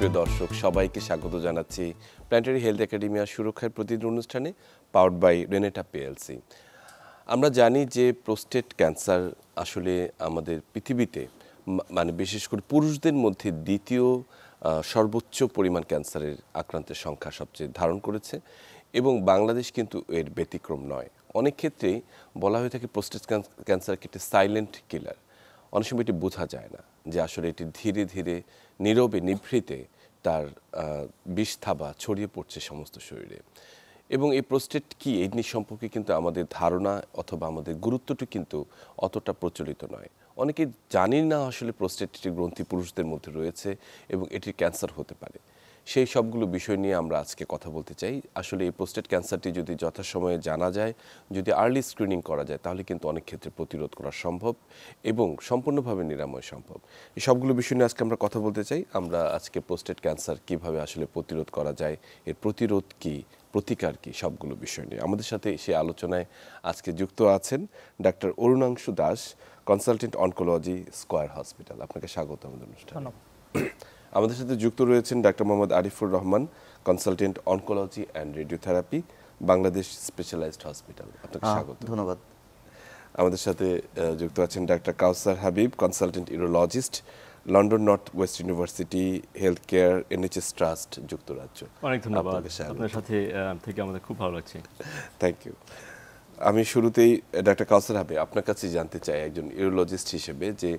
সুপ্রিয় দর্শক সবাইকে স্বাগত জানাচ্ছি প্ল্যানেটারি হেলথ একাডেমিয়া সুরক্ষার প্রতিদিন অনুষ্ঠানে পাওয়ার্ড বাই রেনেটা পিএলসি। আমরা জানি যে প্রোস্টেট ক্যান্সার আসলে আমাদের পৃথিবীতে মানে বিশেষ করে পুরুষদের মধ্যে দ্বিতীয় সর্বোচ্চ পরিমাণ ক্যান্সারের আক্রান্তের সংখ্যা সবচেয়ে ধারণ করেছে এবং বাংলাদেশ কিন্তু এর ব্যতিক্রম নয়। অনেক ক্ষেত্রেই বলা হয়ে থাকে প্রোস্টেট ক্যান্সারকে একটি সাইলেন্ট কিলার। অনেক সময় এটি বোঝা যায় না যে আসলে এটি ধীরে ধীরে নীরবে নিভৃতে তার বিষ থাবা ছড়িয়ে পড়ছে সমস্ত শরীরে। এবং এই প্রোস্টেট কি এই সম্পর্কে কিন্তু আমাদের ধারণা অথবা আমাদের গুরুত্বটি কিন্তু অতটা প্রচলিত নয়। অনেকে জানি না আসলে প্রোস্টেট একটি গ্রন্থি পুরুষদের মধ্যে রয়েছে এবং এটির ক্যান্সার হতে পারে। সেই সবগুলো বিষয় নিয়ে আমরা আজকে কথা বলতে চাই। আসলে এই প্রোস্টেট ক্যান্সারটি যদি যথাসময়ে জানা যায়, যদি আর্লি স্ক্রিনিং করা যায়, তাহলে কিন্তু অনেক ক্ষেত্রে প্রতিরোধ করা সম্ভব এবং সম্পূর্ণভাবে নিরাময় সম্ভব। এই সবগুলো বিষয় নিয়ে আজকে আমরা কথা বলতে চাই। আমরা আজকে প্রোস্টেট ক্যান্সার কিভাবে আসলে প্রতিরোধ করা যায়, এর প্রতিরোধ কি, প্রতিকার কি, সবগুলো বিষয় নিয়ে আমাদের সাথে সে আলোচনায় আজকে যুক্ত আছেন doctor Arunangshu Das, consultant oncology, square hospital. আপনাকে স্বাগত আমাদের অনুষ্ঠানে। আমাদের সাথে যুক্ত রয়েছেন doctor Mohammad Arifur Rahman, consultant oncology and radiotherapy, Bangladesh specialized hospital. আপনাকে স্বাগত। ধন্যবাদ। আমাদের সাথে যুক্ত আছেন doctor Kawsar Habib, consultant urologist, London North West University Health Care, NHS trust, যুক্তরাজ্য। অনেক ধন্যবাদ। আপনার সাথে থেকে আমাদের খুব ভালো লাগছে। Thank you. আমি শুরুতেই ডাক্তার কাউসার হাবিব আপনার কাছে জানতে চাই একজন ইউরোলজিস্ট হিসেবে যে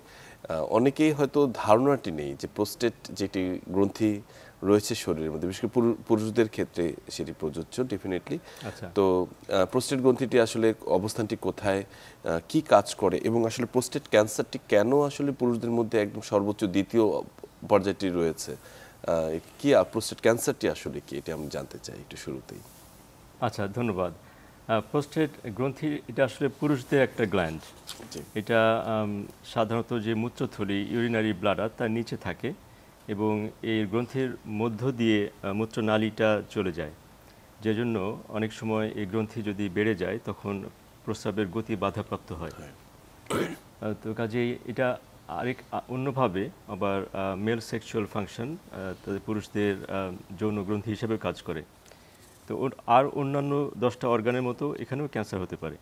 অনেকেই হয়তো ধারণাটি নেই যে প্রোস্টেট যেটি গ্রন্থি রয়েছে শরীরের মধ্যে, বিশেষ করে পুরুষদের ক্ষেত্রে সেটি প্রযোজ্য ডেফিনেটলি। তো প্রোস্টেট গ্রন্থিটি আসলে অবস্থানটি কোথায়, কি কাজ করে এবং আসলে প্রোস্টেট ক্যান্সারটি কেন আসলে পুরুষদের মধ্যে একদম সর্বোচ্চ দ্বিতীয় পর্যায়টি রয়েছে, কি প্রোস্টেট ক্যান্সারটি আসলে কি, এটা আমি জানতে চাই একটু শুরুতেই। আচ্ছা, ধন্যবাদ। প্রোস্টেট গ্রন্থি এটা আসলে পুরুষদের একটা গ্ল্যান্ড। এটা সাধারণত যে মূত্রথলি, ইউরিনারি ব্লাডার, তার নিচে থাকে এবং এই গ্রন্থির মধ্য দিয়ে মূত্রনালীটা চলে যায়। যে জন্য অনেক সময় এই গ্রন্থি যদি বেড়ে যায় তখন প্রস্রাবের গতি বাধাপ্রাপ্ত হয়। তো কাজেই এটা আরেক অন্যভাবে আবার মেল সেক্সুয়াল ফাংশন, তাদের পুরুষদের যৌন গ্রন্থি হিসেবে কাজ করে। তো আর অন্যান্য 10টা অর্গানের মতো এখানেও ক্যান্সার হতে পারে।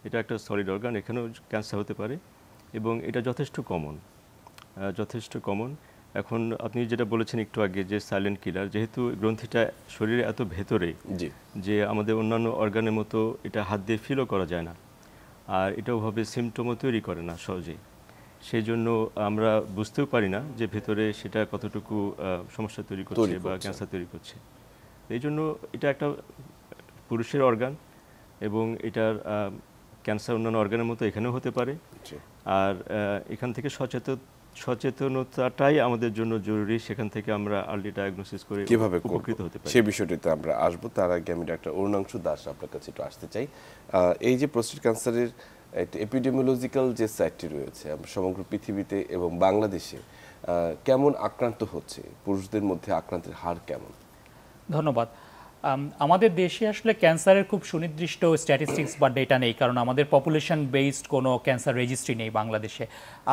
এটা একটা সলিড অর্গান, এখানেও ক্যান্সার হতে পারে এবং এটা যথেষ্ট কমন। এখন আপনি যেটা বলেছেন একটু আগে যে সাইলেন্ট কিলার, যেহেতু গ্রন্থিটা শরীরে এত ভেতরে যে আমাদের অন্যান্য অর্গানের মতো এটা হাত দিয়ে ফিলও করা যায় না, আর এটা ওভাবে সিমটমও তৈরি করে না সহজেই। সেই জন্য আমরা বুঝতেও পারি না যে ভেতরে সেটা কতটুকু সমস্যা তৈরি করছে বা ক্যান্সার তৈরি করছে। এই জন্য এটা একটা পুরুষের অর্গান এবং এটার ক্যান্সার অন্যান্য অর্গানের মতো এখানেও হতে পারে। আর এখান থেকে সচেতনতাটাই আমাদের জন্য জরুরি। সেখান থেকে আমরা আর্লি ডায়াগনোসিস করে কিভাবে উপকৃত হতে পারি, সেই বিষয়টিতে আমরা আসবো। তার আগে আমি ডাক্তার অরুণাংশু দাস আপনার কাছে একটু আসতে চাই। এই যে প্রোস্টেট ক্যান্সারের এপিডেমিওলজিক্যাল যে সাইটটি রয়েছে সমগ্র পৃথিবীতে এবং বাংলাদেশে কেমন আক্রান্ত হচ্ছে, পুরুষদের মধ্যে আক্রান্তের হার কেমন? ধন্যবাদ। আমাদের দেশে আসলে ক্যান্সারের খুব সুনির্দিষ্ট স্ট্যাটিস্টিক্স বা ডেটা নেই, কারণ আমাদের পপুলেশন বেসড কোনো ক্যান্সার রেজিস্ট্রি নেই বাংলাদেশে।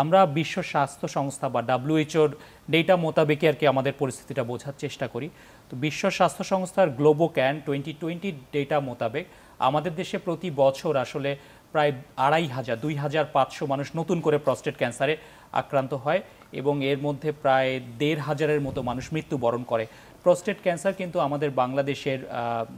আমরা বিশ্ব স্বাস্থ্য সংস্থা বা WHOর ডেটা মোতাবেকই আর কি আমাদের পরিস্থিতিটা বোঝার চেষ্টা করি। তো বিশ্ব স্বাস্থ্য সংস্থার গ্লোবোক্যান 2020 ডেটা মোতাবেক আমাদের দেশে প্রতি বছর আসলে প্রায় 2500 মানুষ নতুন করে প্রস্টেট ক্যান্সারে আক্রান্ত হয় এবং এর মধ্যে প্রায় 1500-এর মতো মানুষ মৃত্যুবরণ করে। প্রস্টেট ক্যান্সার কিন্তু আমাদের বাংলাদেশের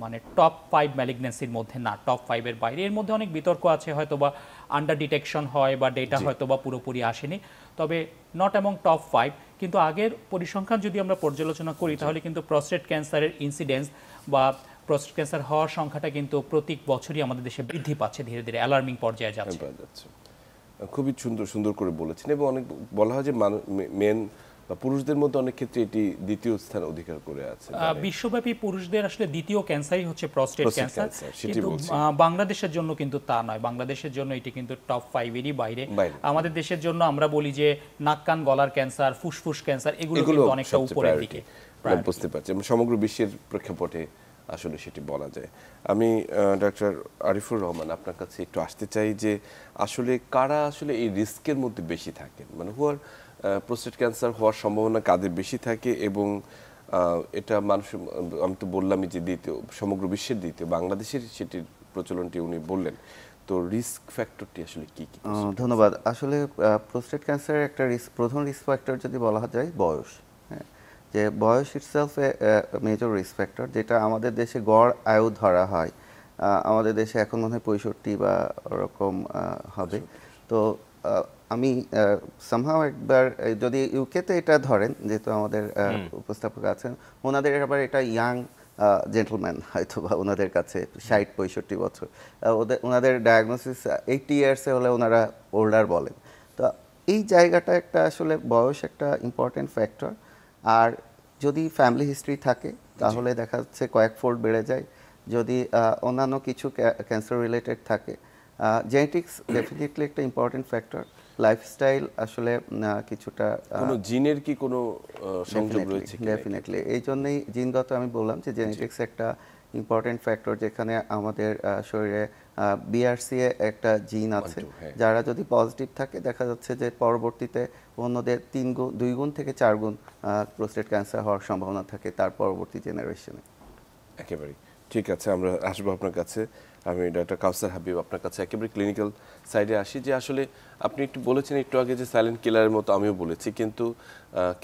মানে টপ 5 ম্যালিগন্যান্সির মধ্যে না, টপ 5-এর বাইরে। এর মধ্যে অনেক বিতর্ক আছে, হয়তো বা আন্ডার ডিটেকশন হয় বা ডেটা হয়তো বা পুরোপুরি আসেনি, তবে নট অ্যামং টপ 5। কিন্তু আগের পরিসংখ্যান যদি আমরা পর্যালোচনা করি তাহলে কিন্তু প্রস্টেট ক্যান্সারের ইনসিডেন্স বা প্রস্টেট ক্যান্সার হওয়ার সংখ্যাটা কিন্তু প্রত্যেক বছরই আমাদের দেশে বৃদ্ধি পাচ্ছে, ধীরে ধীরে অ্যালার্মিং পর্যায়ে যাচ্ছে। খুবই সুন্দর করে বলেছেন এবং অনেক বলা হয় যে মেন বা পুরুষদের মধ্যে অনেক ক্ষেত্রে এটি দ্বিতীয় স্থান অধিকার করে আছে। বিশ্বব্যাপী পুরুষদের আসলে দ্বিতীয় ক্যান্সারই হচ্ছে প্রস্টেট ক্যান্সার, কিন্তু বাংলাদেশের জন্য কিন্তু তা নয়। বাংলাদেশের জন্য এটি কিন্তু টপ 5-এরই বাইরে। আমাদের দেশের জন্য আমরা বলি যে নাক কান গলার ক্যান্সার, ফুসফুস ক্যান্সার, এগুলো কিন্তু অনেকটা উপরের দিকে। বুঝতে পারছি, সমগ্র বিশ্বের প্রেক্ষাপটে আসলে সেটি বলা যায়। আমি ডাক্তার আরিফুর রহমান আপনার কাছে একটু আসতে চাই যে আসলে কারা আসলে এই রিস্কের মধ্যে বেশি থাকেন, মানে প্রোস্টেট ক্যান্সার হওয়ার সম্ভাবনা কাদের বেশি থাকে এবং এটা মানুষ, আমি তো বললামই যে দ্বিতীয়, সমগ্র বিশ্বের দ্বিতীয়, বাংলাদেশের সেটির প্রচলনটি উনি বললেন। তো রিস্ক ফ্যাক্টরটি আসলে কি কি? ধন্যবাদ। আসলে প্রোস্টেট ক্যান্সারের একটা প্রধান রিস্ক ফ্যাক্টর যদি বলা যায় বয়স, হ্যাঁ, যে বয়স itself a major risk factor, যেটা আমাদের দেশে গড় আয়ু ধরা হয়। আমাদের দেশে এখন মনে হয় 65 বা ওরকম হবে। তো আমি সামহাও একবার যদি ইউকেতে এটা ধরেন, যেহেতু আমাদের উপস্থাপক আছেন, ওনাদের আবার এটা ইয়াং জেন্টলম্যান হয়তো বা ওনাদের কাছে 60-65 বছর, ওনাদের ডায়াগনোসিস 80 ইয়ার্সে হলে ওনারা ওল্ডার বলেন। তো এই জায়গাটা একটা আসলে বয়স একটা ইম্পর্টেন্ট ফ্যাক্টর। আর যদি ফ্যামিলি হিস্ট্রি থাকে তাহলে দেখা যাচ্ছে কয়েক ফোল্ড বেড়ে যায়। যদি অন্যান্য কিছু ক্যান্সার রিলেটেড থাকে, জেনেটিক্স ডেফিনেটলি একটা ইম্পর্টেন্ট ফ্যাক্টর। লাইফস্টাইল আসলে কিছুটা কোনো জিনের কি কোনো সংযোগ রয়েছে? ডেফিনেটলি, এই জন্যই জিনগত আমি বললাম যে জেনেটিক্স একটা ইম্পর্টেন্ট ফ্যাক্টর, যেখানে আমাদের শরীরে বিআরসি একটা জিন আছে, যারা যদি পজিটিভ থাকে দেখা যাচ্ছে যে পরবর্তীতে অন্যদের 2 গুণ থেকে 4 গুণ প্রোস্টেট ক্যান্সার হওয়ার সম্ভাবনা থাকে তার পরবর্তী জেনারেশনে। একেবারেই ঠিক আছে, আমরা আসবো আপনার কাছে। আমি ডক্টর কাউসার হাবিব আপনার কাছে একেবারে ক্লিনিক্যাল সাইডে আসি। যে আসলে আপনি একটু বলেছেন একটু আগে যে সাইলেন্ট কিলারের মতো আমিও বলেছি, কিন্তু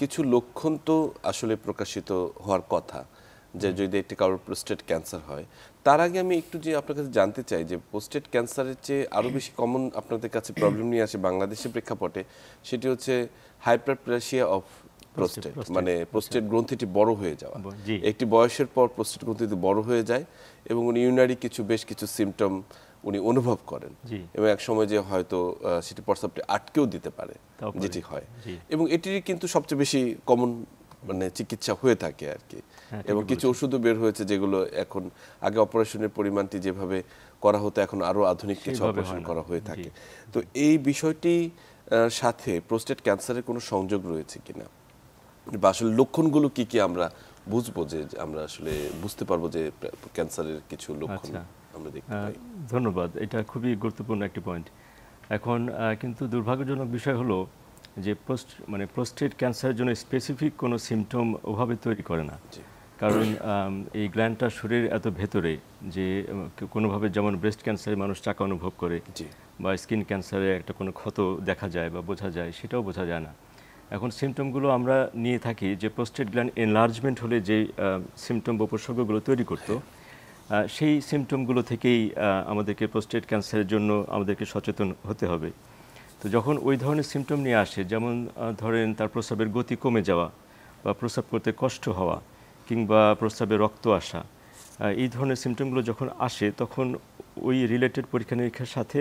কিছু লক্ষণ তো আসলে প্রকাশিত হওয়ার কথা, যে যদি একটি কারোর প্রোস্টেট ক্যান্সার হয়। তার আগে আমি একটু যে আপনার কাছে জানতে চাই যে প্রোস্টেট ক্যান্সারের চেয়ে আরও বেশি কমন আপনাদের কাছে প্রবলেম নিয়ে আসে বাংলাদেশের প্রেক্ষাপটে, সেটি হচ্ছে হাইপারপ্লেসিয়া অফ প্রোস্টেট, মানে প্রোস্টেট গ্রন্থিটি বড় হয়ে যাওয়া। একটি বয়সের পর প্রোস্টেট গ্রন্থিটি বড় হয়ে যায় এবং উনি ইউনারি বেশ কিছু সিমটম উনি অনুভব করেন, এবং এক সময় যে হয়তো সেটি প্রস্রাবটি আটকেও দিতে পারে, যেটি হয়। এবং এটির কিন্তু সবচেয়ে বেশি কমন মানে চিকিৎসা হয়ে থাকে আর কি। এবং কিছু ওষুধও বের হয়েছে যেগুলো এখন, আগে অপারেশনের পরিমাণটি যেভাবে করা হতো এখন আরো আধুনিক কিছু অপারেশন করা হয়ে থাকে। তো এই বিষয়টি সাথে প্রোস্টেট ক্যান্সারের কোনো সংযোগ রয়েছে কিনা, বা আসলে লক্ষণগুলো কি কি আমরা বুঝবো, যে আমরা আসলে বুঝতে পারবো যে ক্যান্সারের কিছু লক্ষণ আমরা দেখতে পাই? ধন্যবাদ, এটা খুবই গুরুত্বপূর্ণ একটি পয়েন্ট। এখন কিন্তু দুর্ভাগ্যজনক বিষয় হলো যে প্রোস্টেট ক্যান্সারের জন্য স্পেসিফিক কোনো সিমটম ওভাবে তৈরি করে না। কারণ এই গ্ল্যান্ডটা শরীরের এত ভেতরে যে কোনোভাবে, যেমন ব্রেস্ট ক্যান্সারে মানুষ চাকা অনুভব করে বা স্কিন ক্যান্সারে একটা কোনো ক্ষত দেখা যায় বা বোঝা যায়, সেটাও বোঝা যায় না। এখন সিমটমগুলো আমরা নিয়ে থাকি যে প্রোস্টেট গ্ল্যান্ড এনলার্জমেন্ট হলে যে সিমটম বা উপসর্গগুলো তৈরি করতো, সেই সিমটমগুলো থেকেই আমাদেরকে প্রোস্টেট ক্যান্সারের জন্য আমাদেরকে সচেতন হতে হবে। তো যখন ওই ধরনের সিমটম নিয়ে আসে, যেমন ধরেন তার প্রস্রাবের গতি কমে যাওয়া বা প্রস্রাব করতে কষ্ট হওয়া কিংবা প্রস্রাবে রক্ত আসা, এই ধরনের সিমটমগুলো যখন আসে তখন ওই রিলেটেড পরীক্ষা নিরীক্ষার সাথে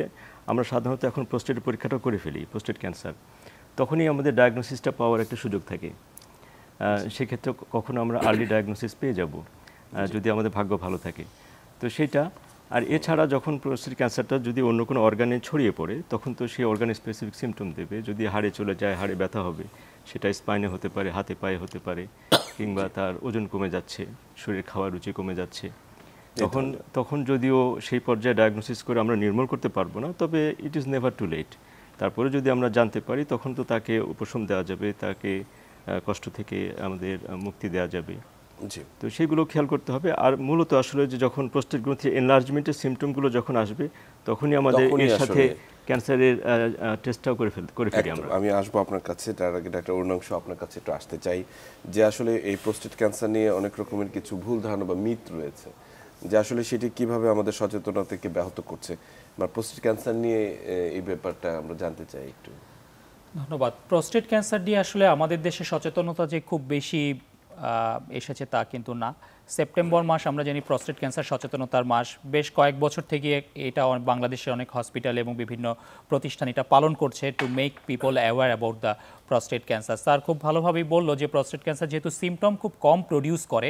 আমরা সাধারণত এখন প্রোস্টেটের পরীক্ষাটাও করে ফেলি প্রোস্টেট ক্যান্সার। তখনই আমাদের ডায়াগনোসিসটা পাওয়ার একটা সুযোগ থাকে। সেক্ষেত্রে কখনো আমরা আর্লি ডায়াগনোসিস পেয়ে যাব যদি আমাদের ভাগ্য ভালো থাকে। তো সেটা, আর এছাড়া যখন প্রোস্টেট ক্যান্সারটা যদি অন্য কোনো অর্গানে ছড়িয়ে পড়ে তখন তো সেই অর্গানে স্পেসিফিক সিমটম দেবে। যদি হাড়ে চলে যায়, হাড়ে ব্যথা হবে, সেটা স্পাইনে হতে পারে, হাতে পায়ে হতে পারে, কিংবা তার ওজন কমে যাচ্ছে, শরীরে খাওয়ার রুচি কমে যাচ্ছে। তখন যদিও সেই পর্যায়ে ডায়াগনোসিস করে আমরা নির্মূল করতে পারবো না, তবে it is never too late. তারপরে যদি আমরা জানতে পারি তখন তো তাকে উপশম দেওয়া যাবে, তাকে কষ্ট থেকে আমাদের মুক্তি দেওয়া যাবে। তো সেইগুলো খেয়াল করতে হবে। আর মূলত আসলে যে যখন প্রোস্টেট গ্রন্থির এনলার্জমেন্টের সিমটমগুলো যখন আসবে তখনই আমাদের এর সাথে ক্যান্সারের টেস্টটাও করে ফেলি আমরা। আমি আসবো আপনার কাছে, তার আগে ডাক্তার অরুণাংশ আপনার কাছে একটু আসতে চাই যে আসলে এই প্রোস্টেট ক্যান্সার নিয়ে অনেক রকমের কিছু ভুল ধারণা বা মিথ রয়েছে, যে আসলে সেটি কিভাবে আমাদের সচেতনতা থেকে ব্যাহত করছে, বা প্রোস্টেট ক্যান্সার নিয়ে এই ব্যাপারটা আমরা জানতে চাই একটু। ধন্যবাদ। প্রোস্টেট ক্যান্সার নিয়ে আসলে আমাদের দেশে সচেতনতা যে খুব বেশি এসেছে তা কিন্তু না। সেপ্টেম্বর মাস আমরা জানি প্রোস্টেট ক্যান্সার সচেতনতার মাস। বেশ কয়েক বছর থেকে এটা বাংলাদেশের অনেক হসপিটাল এবং বিভিন্ন প্রতিষ্ঠান এটা পালন করছে to make people aware about the prostate cancer. Sir খুব ভালোভাবেই বললো যে প্রোস্টেট ক্যান্সার যেহেতু সিমটম খুব কম প্রডিউস করে,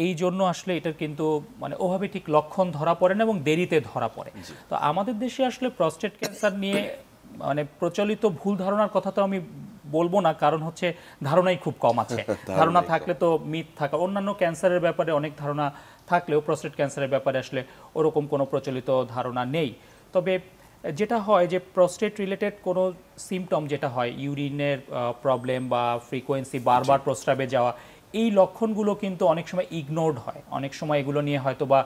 এই জন্য আসলে এটার কিন্তু মানে ওভাবে ঠিক লক্ষণ ধরা পড়ে না এবং দেরিতে ধরা পড়ে। তো আমাদের দেশে আসলে প্রোস্টেট ক্যান্সার নিয়ে মানে প্রচলিত ভুল ধারণার কথা তো আমি বলবো না, কারণ হচ্ছে ধারণাই খুব কম আছে। ধারণা থাকলে তো মিথ থাকা, অন্যান্য ক্যান্সারের ব্যাপারে অনেক ধারণা থাকলেও প্রোস্টেট ক্যান্সারের ব্যাপারে আসলে ওরকম কোনো প্রচলিত ধারণা নেই। তবে যেটা হয় যে প্রোস্টেট রিলেটেড কোনো সিমটম যেটা হয়, ইউরিনের প্রবলেম বা ফ্রিকোয়েন্সি, বারবার প্রস্রাবে যাওয়া, এই লক্ষণগুলো কিন্তু অনেক সময় ইগনোরড হয়, অনেক সময় এগুলো নিয়ে হয়তো বা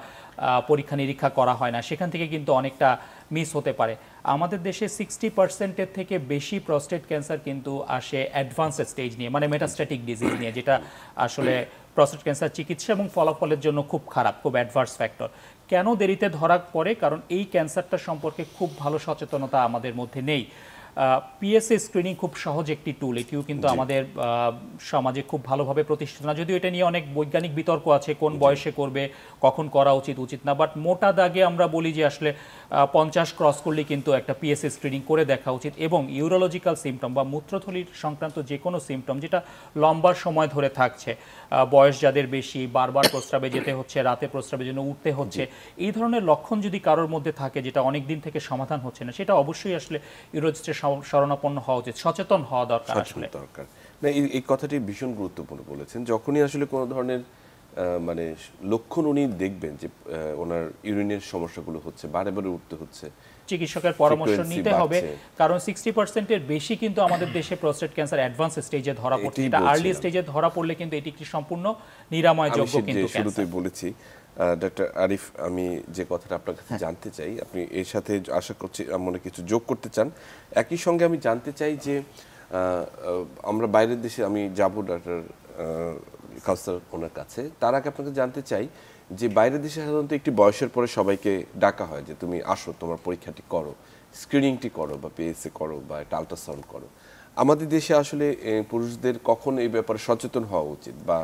পরীক্ষা নিরীক্ষা করা হয় না, সেখান থেকে কিন্তু অনেকটা মিস হতে পারে। আমাদের দেশে 60%-এর থেকে বেশি প্রস্টেট ক্যান্সার কিন্তু আসে অ্যাডভান্স স্টেজ নিয়ে, মানে মেটাস্ট্যাটিক ডিজিজ নিয়ে, যেটা আসলে প্রস্টেট ক্যান্সার চিকিৎসা এবং ফলাফলের জন্য খুব খারাপ, খুব অ্যাডভার্স ফ্যাক্টর। কেন দেরিতে ধরা পড়ে? কারণ এই ক্যান্সারটা সম্পর্কে খুব ভালো সচেতনতা আমাদের মধ্যে নেই। পিএসএ স্ক্রিনিং খুব সহজ একটি টুল, এটিও কিন্তু আমাদের সমাজে খুব ভালোভাবে প্রতিষ্ঠিত না, যদিও এটা নিয়ে অনেক বৈজ্ঞানিক বিতর্ক আছে, কোন বয়সে করবে, কখন করা উচিত উচিত না। বাট মোটা দাগে আমরা বলি যে আসলে 50 ক্রস করলে কিন্তু একটা পিএসএ স্ক্রিনিং করে দেখা উচিত, এবং ইউরোলজিক্যাল সিমটম বা মূত্রথলির সংক্রান্ত যে কোনো সিমটম যেটা লম্বা সময় ধরে থাকছে, বয়স যাদের বেশি, বারবার প্রস্রাবে যেতে হচ্ছে, রাতে প্রস্রাবের জন্য উঠতে হচ্ছে, এই ধরনের লক্ষণ যদি কারোর মধ্যে থাকে যেটা অনেক দিন থেকে সমাধান হচ্ছে না, সেটা অবশ্যই আসলে ইউরোলজিস্টের শরণাপন্ন হওয়া উচিত, সচেতন হওয়া দরকার আসলে। দরকার না, এই কথাটি ভীষণ গুরুত্বপূর্ণ বলেছেন। যখনই আসলে কোনো ধরনের মানে লক্ষণ উনি দেখবেন যে ওনার ইউরিনের সমস্যাগুলো হচ্ছে, বারে বারে উঠতে হচ্ছে, চিকিৎসকের পরামর্শ নিতে হবে, কারণ 60%-এর বেশি কিন্তু আমাদের দেশে প্রস্টেট ক্যান্সার অ্যাডভান্স স্টেজে ধরা পড়ছে। এটা আর্লি স্টেজে ধরা পড়লে কিন্তু এটি একটি সম্পূর্ণ নিরাময়যোগ্য কিন্তু ক্যান্সার। শুরুতেই বলেছি ডক্টর আরিফ, আমি যে কথাটা আপনার কাছে জানতে চাই, আপনি এর সাথে আশা করছি মনে কিছু যোগ করতে চান। একই সঙ্গে আমি জানতে চাই যে আমরা বাইরের দেশে, আমি যাব ডক্টর কাউসার ওনার কাছে, তার আগে আপনাকে জানতে চাই যে বাইরের দেশে সাধারণত একটি বয়সের পরে সবাইকে ডাকা হয় যে তুমি আসো, তোমার পরীক্ষাটি করো, স্ক্রিনিংটি করো, বা পিএসএ করো, বা একটা আল্ট্রাসাউন্ড করো। আমাদের দেশে আসলে পুরুষদের কখন এই ব্যাপারে সচেতন হওয়া উচিত, বা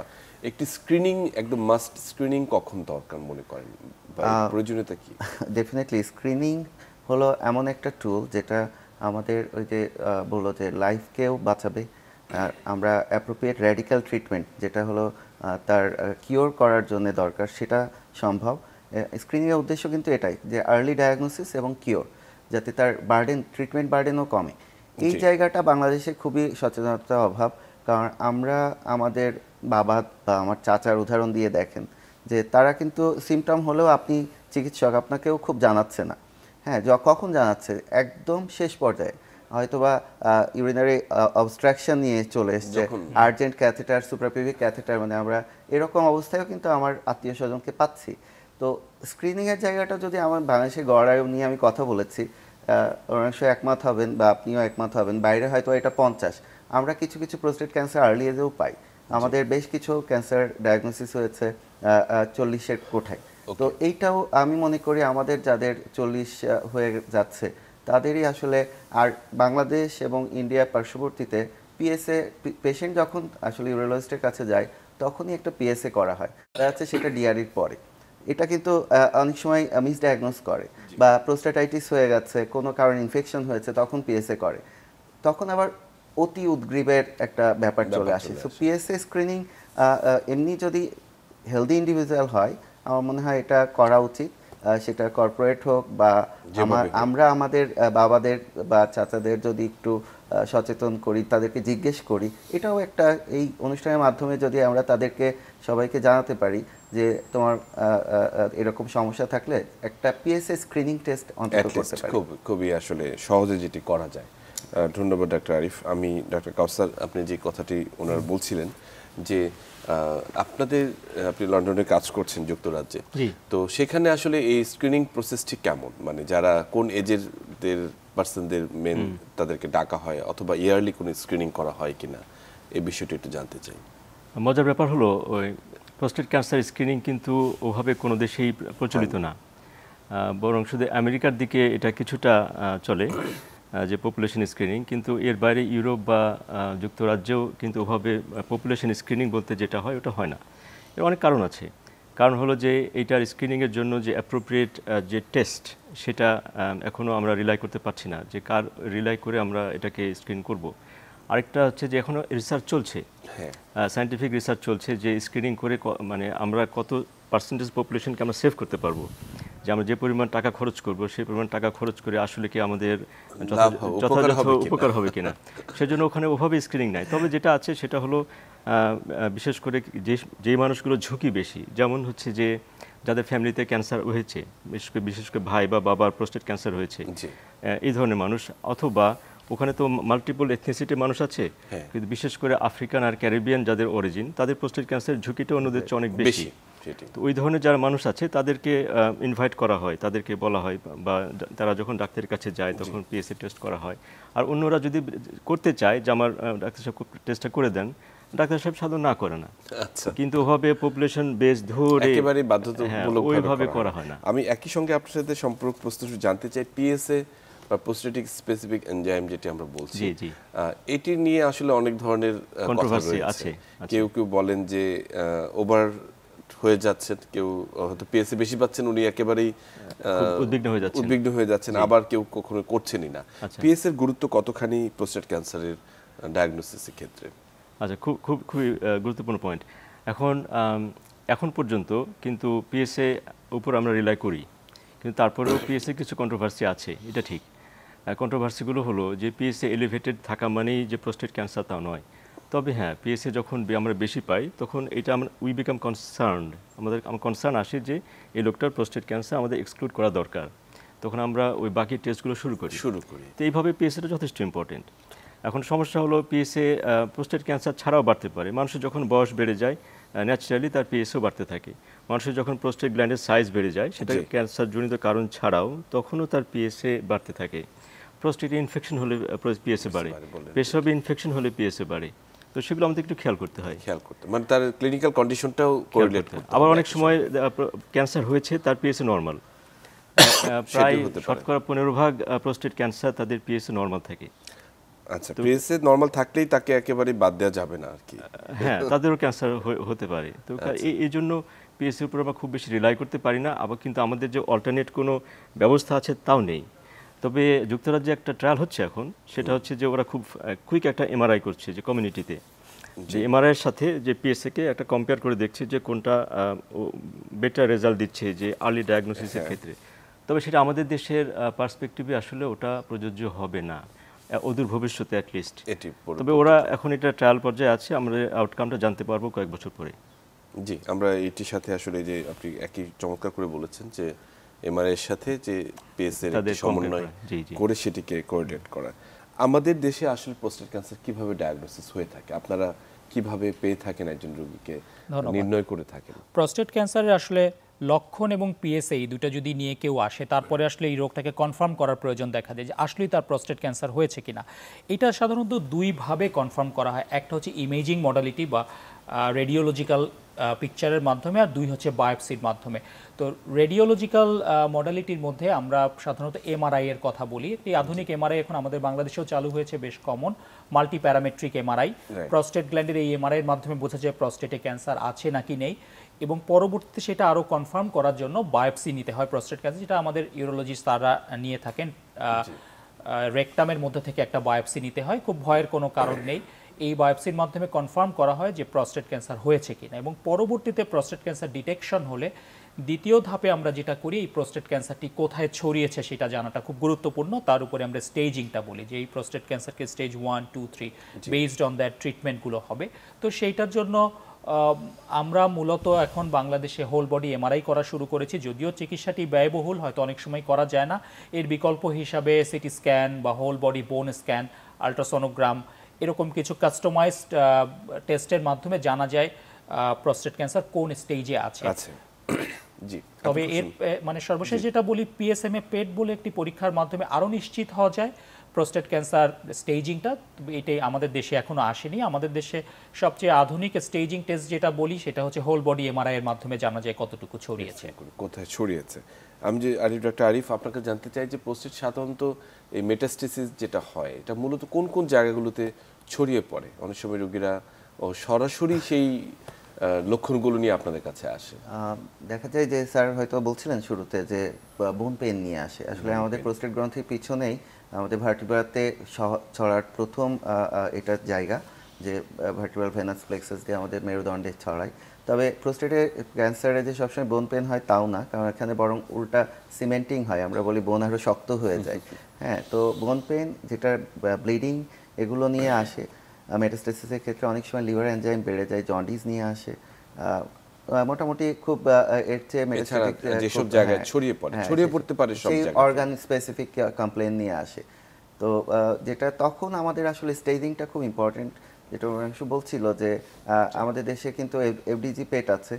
একটি স্ক্রিনিং একদম মাস্ট স্ক্রিনিং কখন দরকার মনে করেন, বা প্রয়োজনীয়তা কি? ডেফিনেটলি স্ক্রিনিং হলো এমন একটা টুল যেটা আমাদের ওই যে বললো যে লাইফকেও বাঁচাবে, আমরা অ্যাপ্রোপ্রিয়েট রেডিক্যাল ট্রিটমেন্ট যেটা হলো তার কিওর করার জন্য দরকার, সেটা সম্ভব। স্ক্রিনিংয়ের উদ্দেশ্য কিন্তু এটাই যে আর্লি ডায়াগনোসিস এবং কিওর, যাতে তার ট্রিটমেন্ট বার্ডেনও কমে। এই জায়গাটা বাংলাদেশে খুবই সচেতনতার অভাব, কারণ আমরা আমাদের বাবা বা আমার চাচার উদাহরণ দিয়ে দেখেন যে তারা কিন্তু সিমটম হলেও আপনি চিকিৎসক আপনাকেও খুব জানাচ্ছে না, হ্যাঁ কখন জানাচ্ছে, একদম শেষ পর্যায়ে হয়তোবা ইউরিনারি অবস্ট্রাকশন নিয়ে চলে এসছে, আর্জেন্ট ক্যাথেটার, সুপ্রাপিউবিক ক্যাথেটার, মানে আমরা এরকম অবস্থায়ও কিন্তু আমার আত্মীয় স্বজনকে পাচ্ছি। তো স্ক্রিনিংয়ের জায়গাটা যদি আমার বাংলাদেশের গড় আয়ু নিয়ে আমি কথা বলেছি, অনেক একমত হবেন বা আপনিও একমত হবেন, বাইরে হয়তো এটা 50, আমরা কিছু কিছু প্রোস্টেট ক্যান্সার আর্লি এজেও পাই। আমাদের বেশ কিছু ক্যান্সার ডায়াগনোসিস হয়েছে 40-এর কোঠায়। তো এইটাও আমি মনে করি আমাদের যাদের 40 হয়ে যাচ্ছে তাদেরই আসলে, আর বাংলাদেশ এবং ইন্ডিয়া পার্শ্ববর্তীতে পিএসএ পেশেন্ট যখন আসলে ইউরোলজিস্টের কাছে যায় তখনই একটা পিএসএ করা হয়, দেখা যাচ্ছে সেটা ডিআরইর পরে। এটা কিন্তু অনেক সময় মিসডায়াগনোস করে, বা প্রোস্টাটাইটিস হয়ে গেছে, কোনো কারণে ইনফেকশন হয়েছে, তখন পিএসএ করে, তখন আবার অতি উদ্গ্রীবের একটা ব্যাপার চলে আসে। সো পিএসএ স্ক্রিনিং এমনি যদি হেলদি ইন্ডিভিজুয়াল হয়, আমার মনে হয় এটা করা উচিত, সেটা কর্পোরেট হোক বা আমরা আমাদের বাবাদের বা চাচাদের যদি একটু সচেতন করি, তাদেরকে জিজ্ঞেস করি, এটাও একটা, এই অনুষ্ঠানের মাধ্যমে যদি আমরা তাদেরকে সবাইকে জানাতে পারি যে তোমার এরকম সমস্যা থাকলে একটা পিএসএ স্ক্রিনিং টেস্ট অন্তত করতে পারি, খুবই আসলে সহজে যেটি করা যায়। ধন্যবাদ ডক্টর আরিফ। আমি ডক্টর কাউসার, আপনি যে কথাটি ওনার বলছিলেন যে আপনি লন্ডনে কাজ করছেন যুক্তরাজ্যে, তো সেখানে আসলে এই স্ক্রিনিং প্রসেসটি কেমন, মানে যারা কোন এজের পার্সনদের মেন তাদেরকে ডাকা হয়, অথবা ইয়ারলি কোনো স্ক্রিনিং করা হয় কিনা, এই বিষয়টি একটু জানতে চাই। মজার ব্যাপার হলো ওই প্রস্টেট ক্যান্সার স্ক্রিনিং কিন্তু ওভাবে কোনো দেশেই প্রচলিত না, বরং শুধু আমেরিকার দিকে এটা কিছুটা চলে যে পপুলেশন স্ক্রিনিং, কিন্তু এর বাইরে ইউরোপ বা যুক্তরাজ্যেও কিন্তু ওভাবে পপুলেশন স্ক্রিনিং বলতে যেটা হয় ওটা হয় না। এর অনেক কারণ আছে। কারণ হলো যে এইটার স্ক্রিনিংয়ের জন্য যে অ্যাপ্রোপ্রিয়েট যে টেস্ট, সেটা এখনও আমরা রিলাই করতে পারছি না, যে কার রিলাই করে আমরা এটাকে স্ক্রিন করব। আরেকটা হচ্ছে যে এখনও রিসার্চ চলছে, সায়েন্টিফিক রিসার্চ চলছে যে স্ক্রিনিং করে মানে আমরা কত পার্সেন্টেজ পপুলেশনকে আমরা সেভ করতে পারবো, যে আমরা যে পরিমাণ টাকা খরচ করব সেই পরিমাণ টাকা খরচ করে আসলে কি আমাদের যথাযথ উপকার হবে কিনা, সেজন্য ওখানে ওভাবে স্ক্রিনিং নাই। তবে যেটা আছে সেটা হলো বিশেষ করে যেই মানুষগুলো ঝুঁকি বেশি, যেমন হচ্ছে যে যাদের ফ্যামিলিতে ক্যান্সার হয়েছে, বিশেষ করে ভাই বা বাবার প্রোস্টেট ক্যান্সার হয়েছে, এই ধরনের মানুষ, অথবা ওখানে তো মাল্টিপল এথনিসিটির মানুষ আছে, হ্যাঁ। কিন্তু বিশেষ করে আফ্রিকান আর ক্যারিবিয়ান যাদের অরিজিন, তাদের প্রোস্টেট ক্যান্সারের ঝুঁকিটা অন্যদের চেয়ে অনেক বেশি। সেটাই। তো ওই ধরনের যারা মানুষ আছে তাদেরকে ইনভাইট করা হয়, তাদেরকে বলা হয়, বা তারা যখন ডাক্তারের কাছে যায় তখন পিএসএ টেস্ট করা হয়। আর অন্যরা যদি করতে চায় যে আমার ডাক্তার সাহেব টেস্টটা করে দেন, ডাক্তার সাহেব সাধারণত না করে না। আচ্ছা, কিন্তু ওভাবে পপুলেশন বেস ধরে একেবারে বাধ্যতামূলক ওইভাবে করা হয় না। আমি একই সঙ্গে আপনার সাথে সম্পর্ক প্রশ্ন জানতে চাই, পিএসএ বা প্রোস্টেটিক স্পেসিফিক এনজাইম যেটি আমরা বলছি, জি, জি। এটি নিয়ে আসলে অনেক ধরনের কথা Controversy রয়েছে। আছে। কেউ কেউ বলেন যে ওভার হয়ে যাচ্ছেন, কেউ হয়তো পিএসএ বেশি পাচ্ছেন, উনি একেবারেই উদ্বিগ্ন হয়ে যাচ্ছেন, আবার কেউ কখনো করছেনই না। পিএসএ এর গুরুত্ব কতখানি প্রোস্টেট ক্যান্সারের ডায়াগনোসিসের ক্ষেত্রে? আচ্ছা, খুবই গুরুত্বপূর্ণ পয়েন্ট। এখন পর্যন্ত কিন্তু পিএসএ উপর আমরা রিলাই করি, কিন্তু তারপরেও পিএসএ কিছু কন্ট্রোভার্সি আছে, এটা ঠিক। কন্ট্রোভার্সিগুলো হলো যে পিএসএ এলিভেটেড থাকা মানেই যে প্রোস্টেট ক্যান্সার তা নয়। তবে হ্যাঁ, পিএসএ যখন আমরা বেশি পাই তখন এটা আমরা উই বিকাম কনসার্নড, আমার কনসার্ন আসে যে এই লোকটার প্রোস্টেট ক্যান্সার আমাদের এক্সক্লুড করা দরকার। তখন আমরা ওই বাকি টেস্টগুলো শুরু করি। তো এইভাবে পিএসএটা যথেষ্ট ইম্পর্টেন্ট। এখন সমস্যা হলো পিএসএ প্রোস্টেট ক্যান্সার ছাড়াও বাড়তে পারে। মানুষের যখন বয়স বেড়ে যায় ন্যাচারালি তার পিএসএও বাড়তে থাকে। মানুষের যখন প্রোস্টেট গ্ল্যান্ডের সাইজ বেড়ে যায়, সেটা ক্যান্সারজনিত কারণ ছাড়াও তখনও তার পিএসএ বাড়তে থাকে। প্রোস্টেটে ইনফেকশন হলে পিএসএ বাড়ে, পেশাবে ইনফেকশন হলে পিএসএ বাড়ে। তো সেগুলো আমাদের একটু খেয়াল করতে হয়, মানে তার ক্লিনিক্যাল কন্ডিশনটাও কোরিলেট করতে হয়। আবার অনেক সময় ক্যান্সার হয়েছে, তার পিএসএ নরমাল। প্রায় শতকরা 15% প্রোস্টেট ক্যান্সার তাদের পিএসএ নরমাল থাকে। আচ্ছা, পিএসএ নরমাল থাকলেই তাকে একেবারে বাদ দেওয়া যাবে না আর কি? হ্যাঁ, তাদেরও ক্যান্সার হতে পারে। তো এই জন্য পিএসএর উপর আমরা খুব বেশি রিলাই করতে পারি না। আবার কিন্তু আমাদের যে অল্টারনেট কোনো ব্যবস্থা আছে তাও নেই। তবে যুক্তরাজ্যে একটা ট্রায়াল হচ্ছে এখন, সেটা হচ্ছে যে ওরা খুব কুইক একটা এমআরআই করছে, যে কমিউনিটিতে, যে এমআরআইয়ের সাথে যে পিএসএকে একটা কম্পেয়ার করে দেখছে যে কোনটা বেটার রেজাল্ট দিচ্ছে যে আর্লি ডায়াগনোসিসের ক্ষেত্রে। তবে সেটা আমাদের দেশের পার্সপেক্টিভে আসলে ওটা প্রযোজ্য হবে না অদূর ভবিষ্যতে অ্যাটলিস্ট। তবে ওরা এখন এটা ট্রায়াল পর্যায়ে আছে, আমরা আউটকামটা জানতে পারবো কয়েক বছর পরে। জি, আমরা এটির সাথে আসলে যে আপনি একই চমৎকার করে বলেছেন যে এমআরআই এর সাথে যে পিএসএ এর সমন্বয় করে সেটিকে কোঅর্ডিনেট করা। আমাদের দেশে আসলে প্রোস্টেট ক্যান্সার কিভাবে ডায়াগনোসিস হয়ে থাকে, আপনারা কিভাবে পেয়ে থাকেন, একজন রোগীকে নির্ণয় করে থাকেন? প্রোস্টেট ক্যান্সারের আসলে লক্ষণ এবং পিএসএ এই দুটো যদি নিয়ে কেউ আসে, তারপরে আসলে এই রোগটাকে কনফার্ম করার প্রয়োজন দেখা যায় যে আসলেই তার প্রোস্টেট ক্যান্সার হয়েছে কিনা। এটা সাধারণত দুইভাবে কনফার্ম করা হয়, একটা হচ্ছে ইমেজিং মডালিটি বা রেডিওলজিক্যাল পিকচারের মাধ্যমে, আর দুই হচ্ছে বায়োপসির মাধ্যমে। তো রেডিওলজিক্যাল মডালিটির মধ্যে আমরা সাধারণত এমআরআই এর কথা বলি। একটি আধুনিক এমআরআই এখন আমাদের বাংলাদেশেও চালু হয়েছে, বেশ common, multi parametric MRI. Prostate গ্ল্যান্ডের এই এমআরআই এর মাধ্যমে বোঝা যায় প্রস্টেটে ক্যান্সার আছে নাকি নেই, এবং পরবর্তীতে সেটা আরও কনফার্ম করার জন্য বায়োপসি নিতে হয় প্রস্টেট ক্যান্সার, যেটা আমাদের ইউরোলজিস্ট তারা নিয়ে থাকেন। রেকটামের মধ্যে থেকে একটা বায়োপসি নিতে হয়, খুব ভয়ের কোনো কারণ নেই। এই বায়োপসির মাধ্যমে কনফার্ম করা হয় যে প্রস্টেট ক্যান্সার হয়েছে কিনা, এবং পরবর্তীতে প্রস্টেট ক্যান্সার ডিটেকশন হলে দ্বিতীয় ধাপে আমরা যেটা করি, এই প্রস্টেট ক্যান্সারটি কোথায় ছড়িয়েছে সেটা জানাটা খুব গুরুত্বপূর্ণ। তার উপরে আমরা স্টেজিংটা বলি যে এই প্রস্টেট ক্যান্সারকে স্টেজ 1, 2, 3 বেসড অন দ্যাট ট্রিটমেন্টগুলো হবে। তো সেইটার জন্য আমরা মূলত এখন বাংলাদেশে হোল বডি এমআরআই করা শুরু করেছি। যদিও চিকিৎসাটি ব্যয়বহুল, হয়তো অনেক সময় করা যায় না, এর বিকল্প হিসাবে সিটি স্ক্যান বা হোল বডি বোন স্ক্যান, আল্ট্রাসোনোগ্রাম, এরকম কিছু কাস্টমাইজড টেস্টের মাধ্যমে জানা যায় প্রস্টেট ক্যান্সার কোন স্টেজে আছে। তবে এর মানে সর্বশেষ যেটা বলি, পিএসএমএ পেট বলে একটি পরীক্ষার মাধ্যমে আরও নিশ্চিত হওয়া যায় প্রস্টেট ক্যান্সার স্টেজিংটা। এটাই আমাদের দেশে এখনো আসেনি। আমাদের দেশে সবচেয়ে আধুনিক স্টেজিং টেস্ট যেটা বলি সেটা হচ্ছে হোল বডি এমআরআই এর মাধ্যমে জানা যায় কতটুকু ছড়িয়েছে, কোথায় ছড়িয়েছে। আমি যে ডক্টর আরিফ আপনাকে জানতে চাই যে প্রস্টেট সাধারণত এই মেটাস্টেসিস যেটা হয়, এটা মূলত কোন কোন জায়গাগুলোতে ছড়িয়ে পড়ে? অনেক সময় রোগীরা সরাসরি সেই লক্ষণগুলো নিয়ে আপনাদের কাছে আসে। দেখা যায় যে স্যার হয়তো বলছিলেন শুরুতে যে বোন পেইন নিয়ে আসে। আসলে আমাদের প্রোস্টেট গ্রন্থির পিছনেই আমাদের ভার্টিব্রাতে ছড়ার প্রথম এটা জায়গা, যে ভার্টিব্রাল ভেনাস প্লেক্সাস দিয়ে আমাদের মেরুদণ্ডে ছড়ায়। তবে প্রোস্টেটে ক্যান্সারে যে সবসময় বোন পেন হয় তাও না, কারণ এখানে বরং উল্টা সিমেন্টিং হয়, আমরা বলি বোন আরও শক্ত হয়ে যায়। হ্যাঁ, তো বোন পেন যেটা ব্লিডিং এগুলো নিয়ে আসে। মেটাস্টেসিসের ক্ষেত্রে অনেক সময় লিভার এনজাইম বেড়ে যায়, জন্ডিস নিয়ে আসে। মোটামুটি খুব এর চেয়ে মেটাস্টেটিক যেসব জায়গায় ছড়িয়ে পড়তে পারে সব জায়গায় অর্গান স্পেসিফিক কমপ্লেন নিয়ে আসে। তো যেটা তখন আমাদের আসলে স্টেজিংটা খুব ইম্পর্টেন্ট, যেটা অংশু বলছিল যে আমাদের দেশে কিন্তু এফডিজি পেট আছে,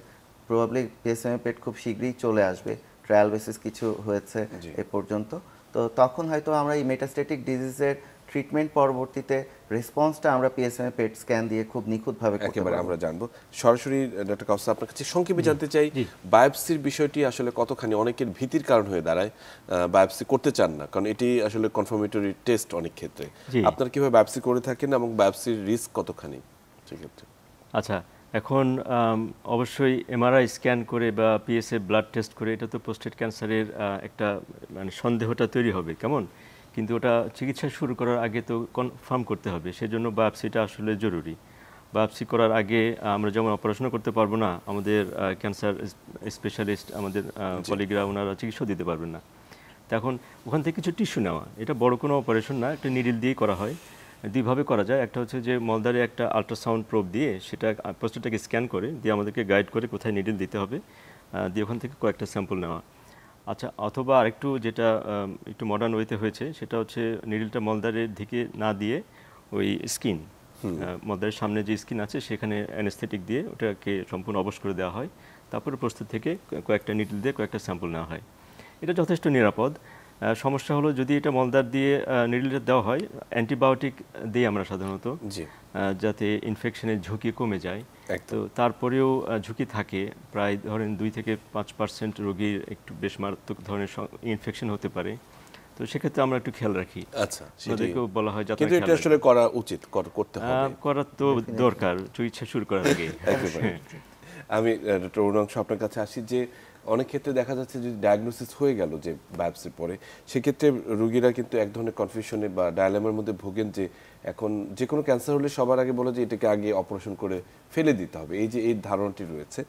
প্রবাবলি পিএসএমএ পেট খুব শীঘ্রই চলে আসবে, ট্রায়াল বেসিস কিছু হয়েছে এ পর্যন্ত। তো তখন হয়তো আমরা এই মেটাস্টেটিক ডিজিজের ট্রিটমেন্ট পরবর্তীতে রেসপন্সটা আমরা পিএসএমএ পেট স্ক্যান দিয়ে খুব নিখুঁতভাবে করতে একেবারে পারবো। আমরা জানবো সরাসরি। ডক্টর কাউসার, আপনার কাছে সংক্ষেপে জানতে চাই বায়োপসির বিষয়টি আসলে কতখানি অনেকের ভীতির কারণ হয়ে দাঁড়ায়, বায়োপসি করতে চান না, কারণ এটি আসলে কনফার্মেটরি টেস্ট অনেক ক্ষেত্রে। আপনারা কিভাবে বায়োপসি করে থাকেন এবং বায়োপসির রিস্ক কতখানি সেক্ষেত্রে? আচ্ছা, এখন অবশ্যই এমআরআই স্ক্যান করে বা পিএসএ ব্লাড টেস্ট করে এটা তো প্রোস্টেট ক্যান্সারের একটা মানে সন্দেহটা তৈরি হবে কেমন, কিন্তু ওটা চিকিৎসা শুরু করার আগে তো কনফার্ম করতে হবে, সেজন্য বায়োপসিটা আসলে জরুরি। বায়োপসি করার আগে আমরা যেমন অপারেশন করতে পারবো না, আমাদের ক্যান্সার স্পেশালিস্ট আমাদের কলিগরা ওনারা চিকিৎসা দিতে পারবেন না। তো এখন ওখান থেকে কিছু টিস্যু নেওয়া, এটা বড় কোনো অপারেশন না, একটা নিডল দিয়ে করা হয়। দুইভাবে করা যায়, একটা হচ্ছে যে মলদারে একটা আল্ট্রাসাউন্ড প্রোব দিয়ে সেটা প্রোস্টেটটাকে স্ক্যান করে দিয়ে আমাদেরকে গাইড করে কোথায় নিডল দিতে হবে, দিয়ে ওখান থেকে কয়েকটা স্যাম্পল নেওয়া। আচ্ছা, অথবা আরেকটু যেটা একটু মডার্ন ওয়েতে হয়েছে সেটা হচ্ছে নিডলটা মলদারের দিকে না দিয়ে ওই স্কিন, মলদারের সামনে যে স্কিন আছে সেখানে অ্যানেস্থেটিক দিয়ে ওটাকে সম্পূর্ণ অবশ করে দেওয়া হয়, তারপরে প্রস্তুত থেকে কয়েকটা নিডল দিয়ে কয়েকটা স্যাম্পল নেওয়া হয়। এটা যথেষ্ট নিরাপদ। সমস্যা হলো যদি এটা মলদার দিয়ে নিডলটা দেওয়া হয়, অ্যান্টিবায়োটিক দিই আমরা সাধারণত, যাতে ইনফেকশনের ঝুঁকি কমে যায়। তো তারপরেও ঝুঁকি থাকে, প্রায় ধরেন 2 থেকে 5% রোগীর একটু বেশ মারাত্মক ধরনের ইনফেকশন হতে পারে। তো সেক্ষেত্রে আমরা একটু খেয়াল রাখি। আচ্ছা, ওদেরকেও বলা হয় যাতে কিন্তু এটা আসলে করা উচিত, করতে হবে, করা তো দরকার চিকিৎসা শুরু করার আগে। আমি ডক্টর অরুণাংশ আপনার কাছে আসি যে অনেক ক্ষেত্রে দেখা যাচ্ছে যদি ডায়াগনোসিস হয়ে গেল যে বায়োপসির পরে, সেক্ষেত্রে রোগীরা কিন্তু এক ধরনের কনফিউশনে বা ডায়ালেমার মধ্যে ভোগেন যে এখন যে কোনো ক্যান্সার হলে সবার আগে বলে যে এটাকে আগে অপারেশন করে ফেলে দিতে হবে, এই যে এই ধারণাটি রয়েছে,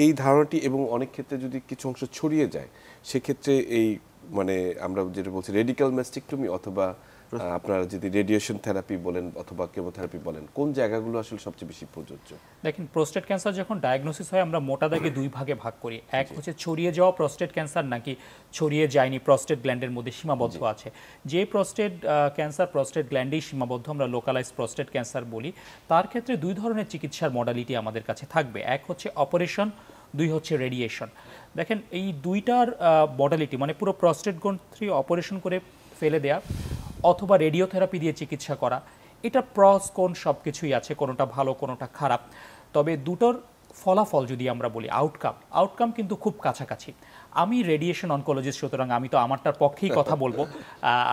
এই ধারণাটি এবং অনেক ক্ষেত্রে যদি কিছু অংশ ছড়িয়ে যায় সেক্ষেত্রে এই মানে আমরা যেটা বলছি রেডিক্যাল ম্যাস্টেক্টমি অথবা আপনারা যদি রেডিয়েশন থেরাপি বলেন অথবা কেমোথেরাপি বলেন, কোন জায়গাগুলো আসলে সবচেয়ে বেশি প্রযোজ্য? দেখেন, প্রোস্টেট ক্যান্সার যখন ডায়াগনোসিস হয় আমরা মোটা দাগে 2 ভাগে ভাগ করি। এক হচ্ছে ছড়িয়ে যাওয়া প্রোস্টেট ক্যান্সার, নাকি ছড়িয়ে যায়নি, প্রোস্টেট গ্ল্যান্ডের মধ্যে সীমাবদ্ধ আছে। যে প্রোস্টেট ক্যান্সার প্রোস্টেট গ্ল্যান্ডেই সীমাবদ্ধ, আমরা লোকালাইজ প্রোস্টেট ক্যান্সার বলি, তার ক্ষেত্রে 2 ধরনের চিকিৎসার মডালিটি আমাদের কাছে থাকবে। এক হচ্ছে অপারেশন, 2 হচ্ছে রেডিয়েশন। দেখেন, এই 2টার মডালিটি মানে পুরো প্রোস্টেট গ্রন্থি অপারেশন করে ফেলে দেয়া অথবা রেডিওথেরাপি দিয়ে চিকিৎসা করা, এটা প্রস কোন সব কিছুই আছে, কোনোটা ভালো কোনোটা খারাপ। তবে দুটোর ফলাফল যদি আমরা বলি আউটকাম কিন্তু খুব কাছাকাছি। আমি রেডিয়েশন অনকোলজিস্ট, সুতরাং আমি তো আমারটার পক্ষেই কথা বলবো,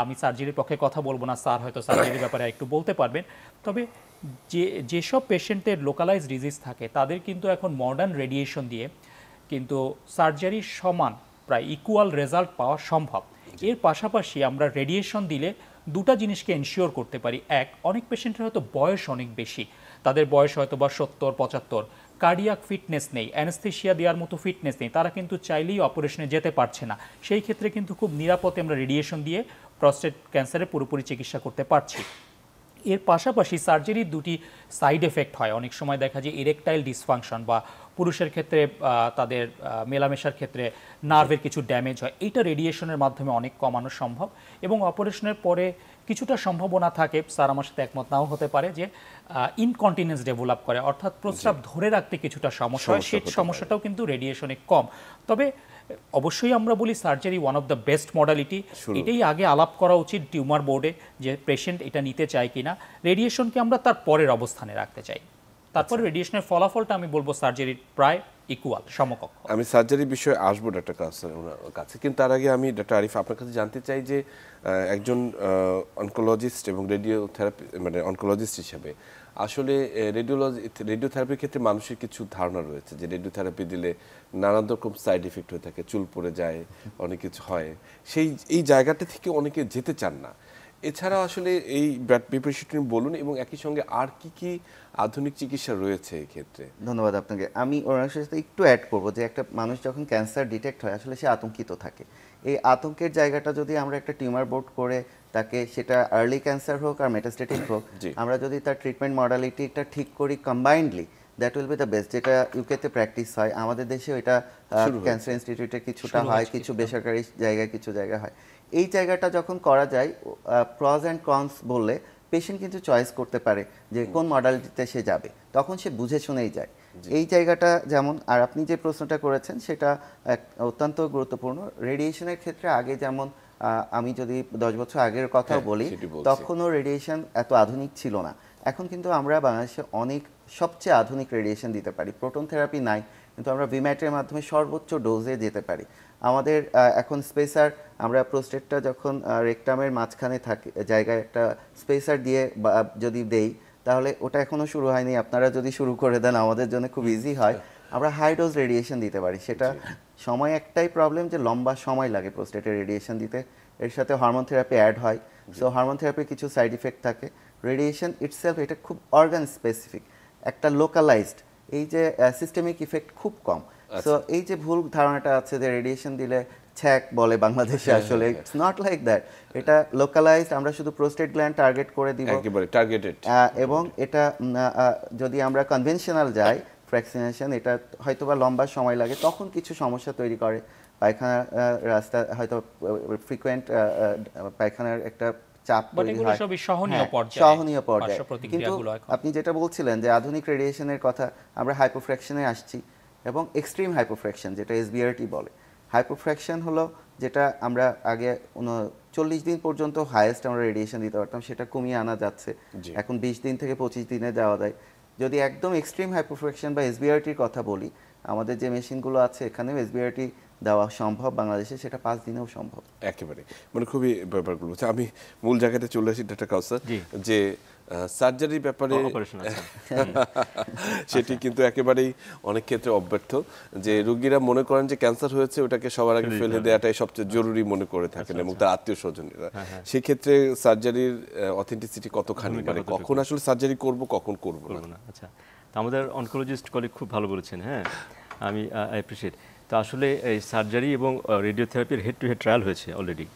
আমি সার্জারির পক্ষে কথা বলবো না। স্যার হয়তো সার্জারির ব্যাপারে একটু বলতে পারবেন। তবে যেসব পেশেন্টের লোকালাইজ ডিজিজ থাকে তাদের কিন্তু এখন মডার্ন রেডিয়েশন দিয়ে কিন্তু সার্জারির সমান প্রায় ইকুয়াল রেজাল্ট পাওয়া সম্ভব। এর পাশাপাশি আমরা রেডিয়েশন দিলে 2টা জিনিসকে এনশিওর করতে পারি। এক, অনেক পেশেন্টের হয়তো বয়স অনেক বেশি, তাদের বয়স হয়তো বা 70-75, কার্ডিয়াক ফিটনেস নেই, অ্যানেস্থেশিয়া দেওয়ার মতো ফিটনেস নেই, তারা কিন্তু চাইলেই অপারেশনে যেতে পারছে না। সেই ক্ষেত্রে কিন্তু খুব নিরাপদে আমরা রেডিয়েশন দিয়ে প্রোস্টেট ক্যান্সারের পুরোপুরি চিকিৎসা করতে পারছি। এর পাশাপাশি সার্জারির 2টি সাইড এফেক্ট হয়। অনেক সময় দেখা যায় ইরেকটাইল ডিসফাংশন বা পুরুষের ক্ষেত্রে তাদের মেলামেশার ক্ষেত্রে নার্ভের কিছু ড্যামেজ হয়, এইটা রেডিয়েশনের মাধ্যমে অনেক কমানো সম্ভব। এবং অপারেশনের পরে কিছুটা সম্ভাবনা থাকে, স্যার আমার সাথে একমত নাও হতে পারে, যে ইনকন্টিনেন্স ডেভেলপ করে, অর্থাৎ প্রস্রাব ধরে রাখতে কিছুটা সমস্যা হয়, সেই সমস্যাটাও কিন্তু রেডিয়েশনে কম। তবে অবশ্যই আমরা বলি surgery one of the best modality, এটাই আগে আলাপ করা উচিত টিউমার বোর্ডে যে পেশেন্ট এটা নিতে চায় কিনা। রেডিয়েশনকে আমরা তার পরের অবস্থানে রাখতে চাই, তারপর রেডিয়েশনের ফলাফলটা আমি বলবো সার্জারির প্রায় ইকুয়াল, সমকক্ষ। আমি সার্জারির বিষয়ে আসবো ডক্টর কাউসারের কাছে, কিন্তু তার আগে আমি ডক্টর আরিফ আপনার কাছে জানতে চাই যে একজন অনকোলজিস্ট এবং রেডিওথেরাপি মানে অনকোলজিস্ট হিসেবে আসলে রেডিওথেরাপির ক্ষেত্রে মানুষের কিছু ধারণা রয়েছে যে রেডিওথেরাপি দিলে নানান রকম সাইড এফেক্ট হয়ে থাকে, চুল পড়ে যায়, অনেক কিছু হয়, এই জায়গাটা থেকে অনেকে যেতে চান না। এছাড়া আসলে এই বিষয়টি বলুন এবং একই সঙ্গে আর কি কি আধুনিক চিকিৎসা রয়েছে এই ক্ষেত্রে? ধন্যবাদ আপনাকে। আমি ওর সাথে একটু অ্যাড করবো যে একটা মানুষ যখন ক্যান্সার ডিটেক্ট হয় আসলে সে আতঙ্কিত থাকে। এই আতঙ্কের জায়গাটা যদি আমরা একটা টিউমার বোর্ড করে তাকে, সেটা আর্লি ক্যান্সার হোক আর মেটাস্টেটিক হোক, আমরা যদি তার ট্রিটমেন্ট মডালিটিটা ঠিক করি combinedly, that will be the best. যেটা ইউকেতে প্র্যাকটিস হয়, আমাদের দেশেও এটা ক্যান্সার ইনস্টিটিউটে কিছুটা হয়, কিছু বেসরকারি জায়গায় কিছু জায়গা হয়। এই জায়গাটা যখন করা যায়, প্রস অ্যান্ড কনস বললে পেশেন্ট কিন্তু চয়েস করতে পারে যে কোন মডালিটিতে সে যাবে, তখন সে বুঝে শুনেই যায়। এই জায়গাটা যেমন, আর আপনি যে প্রশ্নটা করেছেন সেটা অত্যন্ত গুরুত্বপূর্ণ। রেডিয়েশনের ক্ষেত্রে আগে যেমন আমি যদি 10 বছর আগের কথাও বলি, তখনও রেডিয়েশন এত আধুনিক ছিল না। এখন কিন্তু আমরা বাংলাদেশে সবচেয়ে আধুনিক রেডিয়েশন দিতে পারি। প্রোটন থেরাপি নাই, কিন্তু আমরা ভিম্যাটের মাধ্যমে সর্বোচ্চ ডোজে যেতে পারি। আমাদের এখন স্পেসার, আমরা প্রোস্টেটটা যখন রেকটামের মাঝখানে থাকে জায়গায় একটা স্পেসার দিয়ে যদি দেই, তাহলে ওটা এখনো শুরু হয়নি, আপনারা যদি শুরু করে দেন আমাদের জন্য খুব ইজি হয়। আমরা হাই ডোজ রেডিয়েশন দিতে পারি। সেটা সময় একটাই প্রবলেম, যে লম্বা সময় লাগে প্রোস্টেটের রেডিয়েশন দিতে। এর সাথে হরমোন থেরাপি অ্যাড হয়, সো হরমোন থেরাপির কিছু সাইড ইফেক্ট থাকে। রেডিয়েশন ইটসেলফ এটা খুব অর্গান স্পেসিফিক, একটা লোকালাইজড, এই যে সিস্টেমিক ইফেক্ট খুব কম। সো এই যে ভুল ধারণাটা আছে যে রেডিয়েশন দিলে ছ্যাক বলে বাংলাদেশে, আসলে ইটস নট লাইক দ্যাট। এটা লোকালাইজড, আমরা শুধু প্রোস্টেট গ্ল্যান্ড টার্গেট করে দিব, একেবারে টার্গেটেড। এবং এটা যদি আমরা কনভেনশনাল যাই ফ্র্যাকসিনেশন, এটা হয়তোবা লম্বা সময় লাগে, তখন কিছু সমস্যা তৈরি করে। পায়খানা রাস্তা হয়তো ফ্রিকোয়েন্ট পায়খানার একটা চাপ তৈরি হয়, সহনীয় পর্যায়ে। কিন্তু আপনি যেটা বলছিলেন যে আধুনিক রেডিয়েশনের কথা, আমরা হাইপোফ্র্যাকশনে আসছি, এবং এক্সট্রিম হাইপোফ্র্যাকশন যেটা এসবিআরটি বলে। হাইপোফ্র্যাকশন হলো যেটা আমরা আগে 40 দিন পর্যন্ত হাইয়েস্ট আমরা রেডিয়েশন দিতে পারতাম, সেটা কমিয়ে আনা যাচ্ছে, এখন 20 দিন থেকে 25 দিনে যাওয়া যায়। যদি একদম এক্সট্রিম হাইপোফ্র্যাকশন বা এসবিআরটির কথা বলি, আমাদের যে মেশিনগুলো আছে এখানেও এসবিআরটি দেওয়া সম্ভব বাংলাদেশে, সেটা 5 দিনেও সম্ভব। একেবারে মানে খুবই ব্যাপারগুলো। আমি মূল জায়গাতে চলে আসি ডাক্তার কাউসার, যে সার্জারির ব্যাপারে সেটি কিন্তু একেবারেই অনেক ক্ষেত্রে অব্যর্থ, যে রোগীরা মনে করেন যে ক্যান্সার হয়েছে, ওটাকে সবার আগে ফেলে দেওয়াটাই সবচেয়ে জরুরি মনে করে থাকেন, এবং তার আত্মীয় স্বজনেরা। সেক্ষেত্রে সার্জারির অথেন্টিসিটি কতখানি, মানে কখন আসলে সার্জারি করব, কখন করব না। আচ্ছা, আমাদের অনকোলজিস্ট কলিগ খুব ভালো বলেছেন, হ্যাঁ, আমি অ্যাপ্রিশিয়েট। তো আসলে এই সার্জারি এবং রেডিওথেরাপির হেড টু হেড ট্রায়াল হয়েছে অলরেডি,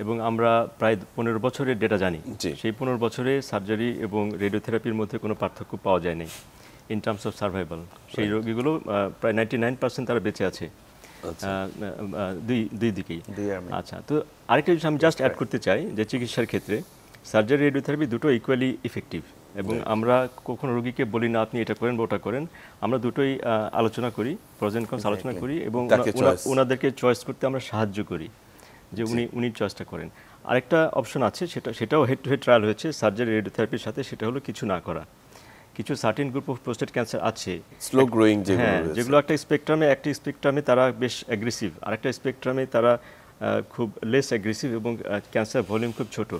এবং আমরা প্রায় 15 বছরের ডেটা জানি। সেই 15 বছরে সার্জারি এবং রেডিওথেরাপির মধ্যে কোনো পার্থক্য পাওয়া যায় নাই ইন টার্মস অফ সার্ভাইভাল। সেই রোগীগুলো প্রায় 99% তারা বেঁচে আছে, দুই দিকেই। আচ্ছা, তো আরেকটা জিনিস আমি জাস্ট অ্যাড করতে চাই, যে চিকিৎসার ক্ষেত্রে সার্জারি রেডিওথেরাপি দুটো ইকুয়ালি ইফেক্টিভ, এবং আমরা কখনো রোগীকে বলি না আপনি এটা করেন বা ওটা করেন, আমরা দুটোই আলোচনা করি, প্রজ এন্ড কনস আলোচনা করি, এবং ওনাদেরকে চয়েস করতে আমরা সাহায্য করি, যে উনি চয়েসটা করেন। আরেকটা অপশন আছে, সেটাও হেড টু হেড ট্রায়াল হয়েছে সার্জারি রেডিওথেরাপির সাথে, সেটা হলো কিছু না করা। কিছু certain group of prostate cancer আছে স্লো গ্রোয়িং, যেগুলো একটা স্পেকট্রামে তারা বেশ অ্যাগ্রেসিভ, আরেকটা স্পেকট্রামে তারা খুব লেস অ্যাগ্রেসিভ, এবং ক্যান্সার ভলিউম খুব ছোট।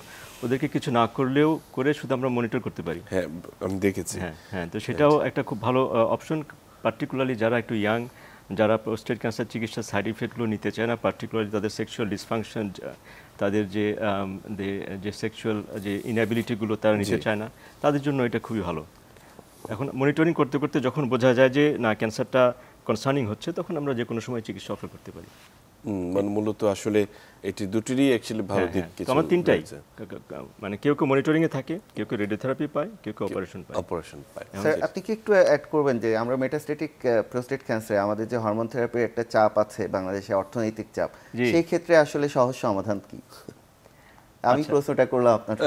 ওদেরকে কিছু না করলেও করে শুধু আমরা মনিটর করতে পারি। হ্যাঁ, আমি দেখেছি। হ্যাঁ, তো সেটাও একটা খুব ভালো অপশন, পার্টিকুলারলি যারা একটু ইয়াং, যারা প্রোস্টেট ক্যান্সার চিকিৎসার সাইড ইফেক্টগুলো নিতে চায় না, পার্টিকুলারলি তাদের সেক্সুয়াল ডিসফাংশন, তাদের যে সেক্সুয়াল যে ইনঅ্যাবিলিটিগুলো তারা নিতে চায় না, তাদের জন্য এটা খুবই ভালো। এখন মনিটরিং করতে করতে যখন বোঝা যায় যে না ক্যান্সারটা কনসার্নিং হচ্ছে, তখন আমরা যে কোনো সময় চিকিৎসা অফার করতে পারি। মানে মূলত আসলে এটি দুটোরই অ্যাকচুয়ালি ভালো দিক কিছু। আমার তিনটাই, মানে কেউ মনিটরিং এ থাকে, কেউ রেডিওথেরাপি পায়, কেউ অপারেশন পায়। স্যার, আপনি কি একটু অ্যাড করবেন যে আমরা মেটাস্টেটিক প্রোস্টেট ক্যান্সারে আমাদের যে হরমোন থেরাপির একটা চাপ আছে বাংলাদেশে, অর্থনৈতিক চাপ, সেই ক্ষেত্রে আসলে সহজ সমাধান কি? আমি প্রশ্নটা করলাম আপনার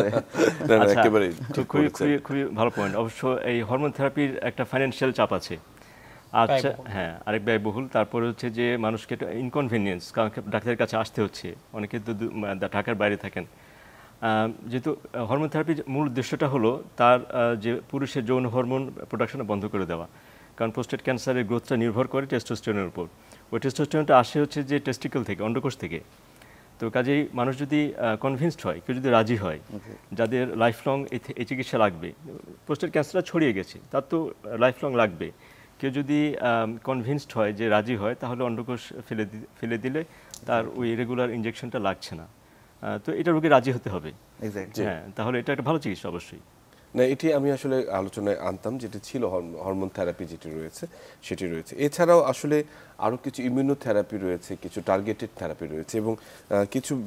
খুবই ভালো পয়েন্ট। অবশ্য এই হরমোন থেরাপির একটা ফাইন্যান্সিয়াল চাপ আছে। আচ্ছা, হ্যাঁ, আরেক ব্যয়বহুল। তারপরে হচ্ছে যে মানুষকে একটা ইনকনভিনিয়েন্স, কারণ ডাক্তারের কাছে আসতে হচ্ছে, অনেকে তো ঢাকার বাইরে থাকেন। যেহেতু হরমোন থেরাপির মূল উদ্দেশ্যটা হলো তার যে পুরুষের যৌন হরমোন প্রোডাকশন বন্ধ করে দেওয়া, কারণ প্রোস্টেট ক্যান্সারের গ্রোথটা নির্ভর করে টেস্টোস্টেরনের উপর। ওই টেস্টোস্টেরনটা আসে হচ্ছে যে টেস্টিকল থেকে, অন্ডকোষ থেকে। তো কাজেই মানুষ যদি কনভিন্সড হয়, কেউ যদি রাজি হয়, যাদের লাইফ লং এই চিকিৎসা লাগবে, প্রোস্টেট ক্যান্সারটা ছড়িয়ে গেছে, তার তো লাইফ লং লাগবে, কেউ যদি কনভিন্সড হয়, যে রাজি হয়, তাহলে অন্ডকোষ ফেলে দিলে তার ওই রেগুলার ইনজেকশনটা লাগছে না। তো এটা রোগী রাজি হতে হবে। হ্যাঁ, তাহলে এটা একটা ভালো চিকিৎসা অবশ্যই। না, এটি আমি আসলে আলোচনায় আনতাম, যেটি ছিল হরমোন থেরাপি যেটি রয়েছে সেটি রয়েছে। এছাড়াও আসলে আরও কিছু ইমিউনোথেরাপি রয়েছে, কিছু টার্গেটেড থেরাপি রয়েছে, এবং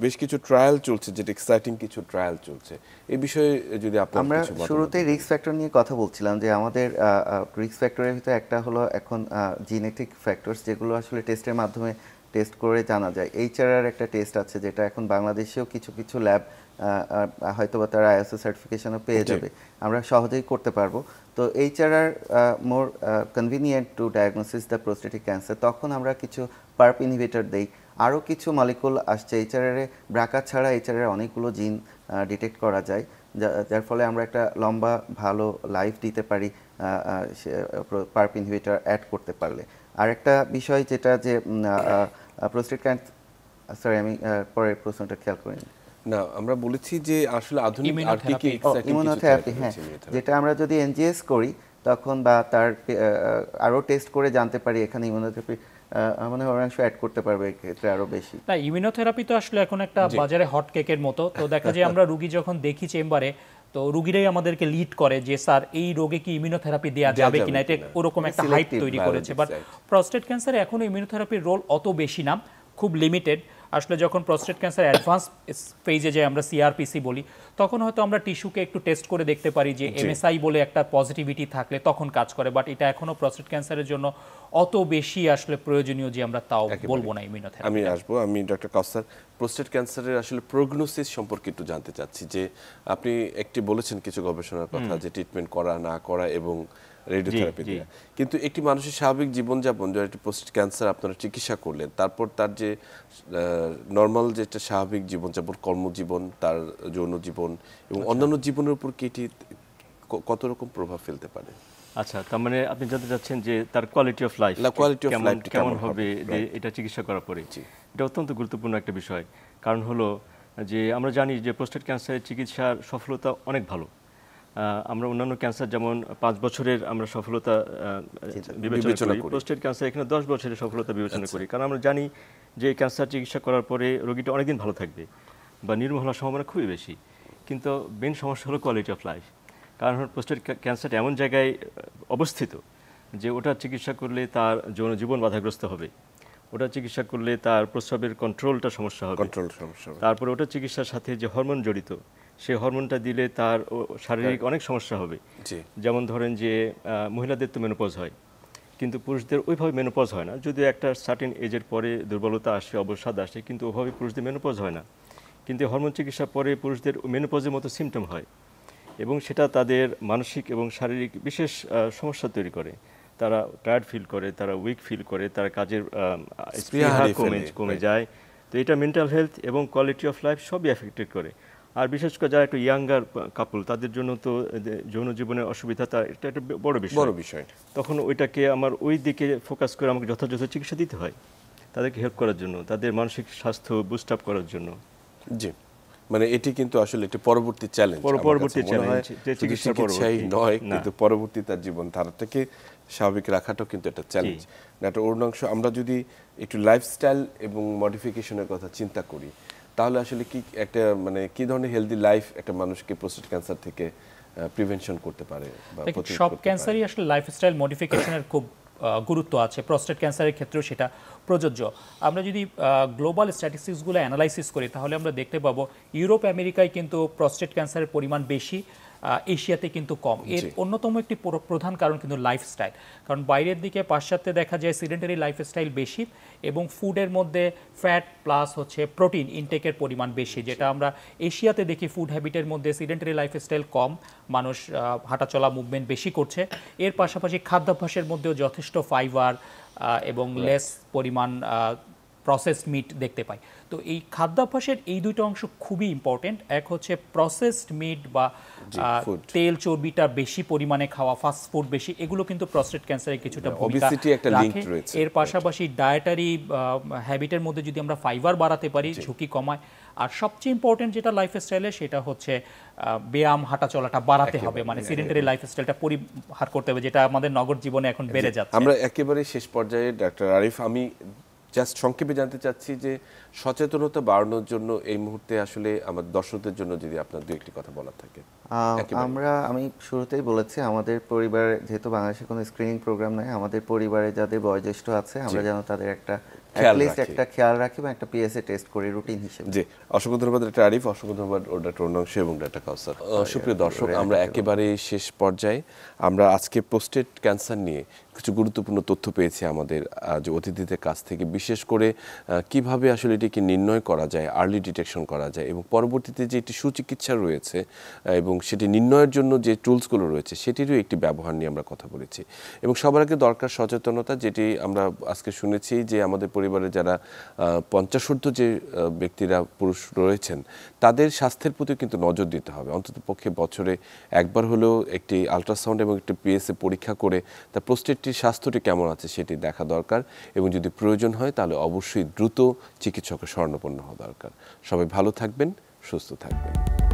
বেশ কিছু ট্রায়াল চলছে, যেটা এক্সাইটিং কিছু ট্রায়াল চলছে। এই বিষয়ে যদি আমরা শুরুতেই রিস্ক ফ্যাক্টর নিয়ে কথা বলছিলাম, যে আমাদের রিস্ক ফ্যাক্টরের ভিতরে একটা হলো এখন জিনেটিক ফ্যাক্টরস, যেগুলো আসলে টেস্টের মাধ্যমে টেস্ট করে জানা যায়। এইচআরআর একটা টেস্ট আছে যেটা এখন বাংলাদেশেও কিছু কিছু ল্যাব হয়তোবা তারা আইএসও সার্টিফিকেশনও পেয়ে যাবে, আমরা সহজেই করতে পারবো। তো এইচআরআর more convenient to diagnosis the prostatic cancer, তখন আমরা কিছু পার্প ইনহিবিটর দেই। আরও কিছু মলিকুল আসছে এইচআরআরে, ব্রাকা ছাড়া এইচআরআর অনেকগুলো জিন ডিটেক্ট করা যায়, যার ফলে আমরা একটা লম্বা ভালো লাইফ দিতে পারি পার্প ইনহিবিটর অ্যাড করতে পারলে। আর একটা বিষয় যেটা যে প্রোস্টেট ক্যান্সার, সরি আমি পরের প্রশ্নটা খেয়াল করিনি। না, আমরা বলেছি যে আসলে আধুনিক আর কি কি ইমিউনোথেরাপি, হ্যাঁ, যেটা আমরা যদি এনজিএস করি তখন বা তার আরও টেস্ট করে জানতে পারি এখানে ইমিউনোথেরাপি মানে অংশ অ্যাড করতে পারবে এক্ষেত্রে আরও বেশি। না, ইমিউনোথেরাপি তো আসলে এখন একটা বাজারে হট কেকের মতো। তো দেখা যায় আমরা রুগী যখন দেখি চেম্বারে, তো রুগীরাই আমাদেরকে লিড করে যে স্যার এই রোগে কি ইমিউনোথেরাপি দেওয়া যাবে কিনা, এটা ওরকম একটা হাইপ তৈরি করেছে। বাট প্রস্টেট ক্যান্সারে এখনো ইমিউনোথেরাপির রোল অত বেশি না, খুব লিমিটেড। আসলে যখন প্রস্টেট ক্যান্সার অ্যাডভান্স ফেজে যে আমরা সিআরপিসি বলি, তখন হয়তো আমরা টিস্যুকে একটু টেস্ট করে দেখতে পারি যে এমএসআই বলে একটা পজিটিভিটি থাকলে তখন কাজ করে। বাট এটা এখনো প্রস্টেট ক্যান্সারের জন্য অত বেশি আসলে প্রয়োজনীয় যে আমরা তাও বলবো না ইমিউনোথেরাপি। আমি আসবো, আমি ডক্টর কাউসার প্রোস্টেট ক্যান্সারের আসলে প্রগনোসিস সম্পর্কে একটু জানতে চাচ্ছি। যে আপনি একটি বলেছেন কিছু গবেষণার কথা, যে ট্রিটমেন্ট করা না করা এবং রেডিওথেরাপি দেওয়া, কিন্তু একটি মানুষের স্বাভাবিক জীবনযাপন, যারা একটি প্রোস্টেট ক্যান্সার আপনারা চিকিৎসা করলেন, তারপর তার যে নর্মাল যেটা স্বাভাবিক জীবনযাপন, কর্মজীবন, তার যৌন জীবন এবং অন্যান্য জীবনের উপর কি এটি কত রকম প্রভাব ফেলতে পারে? আচ্ছা, তার মানে আপনি জানতে চাচ্ছেন যে তার কোয়ালিটি অফ লাইফ কেমন হবে এটা চিকিৎসা করার পরে। এটা অত্যন্ত গুরুত্বপূর্ণ একটা বিষয়। কারণ হলো যে আমরা জানি যে প্রোস্টেট ক্যান্সারের চিকিৎসার সফলতা অনেক ভালো। আমরা অন্যান্য ক্যান্সার যেমন 5 বছরের আমরা সফলতা বিবেচনা করি, প্রোস্টেট ক্যান্সার এখানে 10 বছরের সফলতা বিবেচনা করি। কারণ আমরা জানি যে ক্যান্সার চিকিৎসা করার পরে রোগীটা অনেকদিন ভালো থাকবে বা নির্মূল হওয়ার সম্ভাবনা খুবই বেশি। কিন্তু মেন সমস্যা হলো কোয়ালিটি অফ লাইফ। কারণ প্রোস্টেট ক্যান্সারটা এমন জায়গায় অবস্থিত যে ওটা চিকিৎসা করলে তার যৌন জীবন বাধাগ্রস্ত হবে, ওটা চিকিৎসা করলে তার প্রস্রাবের কন্ট্রোলটা সমস্যা হবে, তারপরে ওটা চিকিৎসার সাথে যে হরমোন জড়িত, সেই হরমোনটা দিলে তার শারীরিক অনেক সমস্যা হবে। যেমন ধরেন যে মহিলাদের তো মেনোপজ হয়, কিন্তু পুরুষদের ওইভাবে মেনোপজ হয় না। যদিও একটা সার্টেন এজের পরে দুর্বলতা আসে, অবসাদ আসে, কিন্তু ওভাবে পুরুষদের মেনোপজ হয় না। কিন্তু হরমোন চিকিৎসার পরে পুরুষদের মেনোপজের মতো সিমটম হয় এবং সেটা তাদের মানসিক এবং শারীরিক বিশেষ সমস্যা তৈরি করে। তারা টায়ার্ড ফিল করে, তারা উইক ফিল করে, তারা কাজের স্পৃহা কমে যায়। তো এটা মেন্টাল হেলথ এবং কোয়ালিটি অফ লাইফ সবই এফেক্টেড করে। আর বিশেষ করে যারা একটু ইয়াঙ্গার কাপল, তাদের জন্য তো যৌন জীবনের অসুবিধা এটা একটা বড় বিষয়। তখন ওইটাকে আমার ওই দিকে ফোকাস করে আমাকে যথাযথ চিকিৎসা দিতে হয় তাদেরকে হেল্প করার জন্য, তাদের মানসিক স্বাস্থ্য বুস্ট আপ করার জন্য। জি, মানে এটি কিন্তু আসলে একটি পরবর্তী চ্যালেঞ্জ, যে চিকিৎসাই নয়, কিন্তু পরবর্তী তার জীবন ধারাটাকে স্বাভাবিক রাখাটাও কিন্তু একটা চ্যালেঞ্জ। একটা অন্যাংশ আমরা যদি একটু লাইফস্টাইল এবং মডিফিকেশনের কথা চিন্তা করি, তাহলে আসলে কি একটা মানে কি ধরনের হেলদি লাইফ একটা মানুষকে প্রোস্টেট ক্যান্সার থেকে প্রিভেনশন করতে পারে? সব ক্যান্সারই আসলে লাইফস্টাইল মডিফিকেশনের খুব গুরুত্ব আছে, প্রোস্টেট ক্যান্সারের ক্ষেত্রেও সেটা প্রযোজ্য। আমরা যদি গ্লোবাল স্ট্যাটিস্টিক্সগুলো অ্যানালাইসিস করি, তাহলে আমরা দেখতে পাবো ইউরোপ আমেরিকায় কিন্তু প্রোস্টেট ক্যান্সারের পরিমাণ বেশি, এশিয়াতে কিন্তু কম। এর অন্যতম একটি প্রধান কারণ কিন্তু লাইফস্টাইল। কারণ বাইরের দিকে পাশ্চাত্যে দেখা যায় সিডেন্টারি লাইফস্টাইল বেশি এবং ফুডের মধ্যে ফ্যাট প্লাস হচ্ছে প্রোটিন ইনটেকের পরিমাণ বেশি, যেটা আমরা এশিয়াতে দেখি ফুড হ্যাবিটের মধ্যে সিডেন্টারি লাইফস্টাইল কম, মানুষ হাঁটাচলা মুভমেন্ট বেশি করছে। এর পাশাপাশি খাদ্যাভ্যাসের মধ্যেও যথেষ্ট ফাইবার এবং লেস পরিমাণ প্রসেসড মিট দেখতে পাই। তো এই খাদ্যাভ্যাসের এই দুইটা অংশ খুবই ইম্পর্টেন্ট। এক হচ্ছে প্রসেসড মিট বা তেল চর্বিটা বেশি পরিমাণে খাওয়া, ফাস্ট ফুড বেশি, এগুলো কিন্তু প্রস্টেট ক্যান্সারে কিছুটা ভূমিকা রাখে। এর পাশাপাশি ডায়েটারি হ্যাবিটের মধ্যে যদি আমরা ফাইবার বাড়াতে পারি, ঝুঁকি কমায়। আর সবচেয়ে ইম্পর্টেন্ট যেটা লাইফস্টাইলে, সেটা হচ্ছে ব্যায়াম, হাঁটা চলাটা বাড়াতে হবে, মানে সিডেন্টারি লাইফস্টাইলটা পরিহার করতে হবে, যেটা আমাদের নগর জীবনে এখন বেড়ে যাচ্ছে। আমরা একেবারে শেষ পর্যায়ে ডাক্তার আরিফ, আমি জাস্ট সংক্ষেপে জানতে চাচ্ছি যে সচেতনতা বাড়ানোর জন্য এই মুহূর্তে আসলে আমার দর্শকদের জন্য যদি আপনার দু একটি কথা বলার থাকে। আমি শুরুতেই বলেছি, আমাদের পরিবারে যেহেতু বাংলাদেশে কোনো স্ক্রিনিং প্রোগ্রাম নাই, আমাদের পরিবারে যাদের বয়োজ্যেষ্ঠ আছে আমরা যেন তাদের একটা খেয়াল রাখি বা একটা পিএসএ টেস্ট করি রুটিন হিসেবে। জি, অসংখ্য ধন্যবাদ ডাক্তার আরিফ, অসংখ্য ধন্যবাদ ডক্টর অর্ণাংশ এবং ডাক্তার কাউসার। সুপ্রিয় দর্শক, আমরা একেবারে শেষ পর্যায়ে আমরা আজকে প্রোস্টেট ক্যান্সার নিয়ে কিছু গুরুত্বপূর্ণ তথ্য পেয়েছি আমাদের যে অতিথিদের কাছ থেকে, বিশেষ করে কিভাবে আসলে এটিকে নির্ণয় করা যায়, আর্লি ডিটেকশন করা যায় এবং পরবর্তীতে যে একটি সুচিকিৎসা রয়েছে এবং সেটি নির্ণয়ের জন্য যে টুলসগুলো রয়েছে সেটিরও একটি ব্যবহার নিয়ে আমরা কথা বলেছি। এবং সবার আগে দরকার সচেতনতা, যেটি আমরা আজকে শুনেছি যে আমাদের পরিবারে যারা 50 যে ব্যক্তিরা পুরুষ রয়েছেন তাদের স্বাস্থ্যের প্রতি কিন্তু নজর দিতে হবে। অন্ততপক্ষে বছরে একবার হলেও একটি আল্ট্রাসাউন্ড এবং একটি পিএসএ পরীক্ষা করে তার প্রোস্টেটটির স্বাস্থ্যটি কেমন আছে সেটি দেখা দরকার এবং যদি প্রয়োজন হয় তাহলে অবশ্যই দ্রুত চিকিৎসকের শরণাপন্ন হওয়া দরকার। সবাই ভালো থাকবেন, সুস্থ থাকবেন।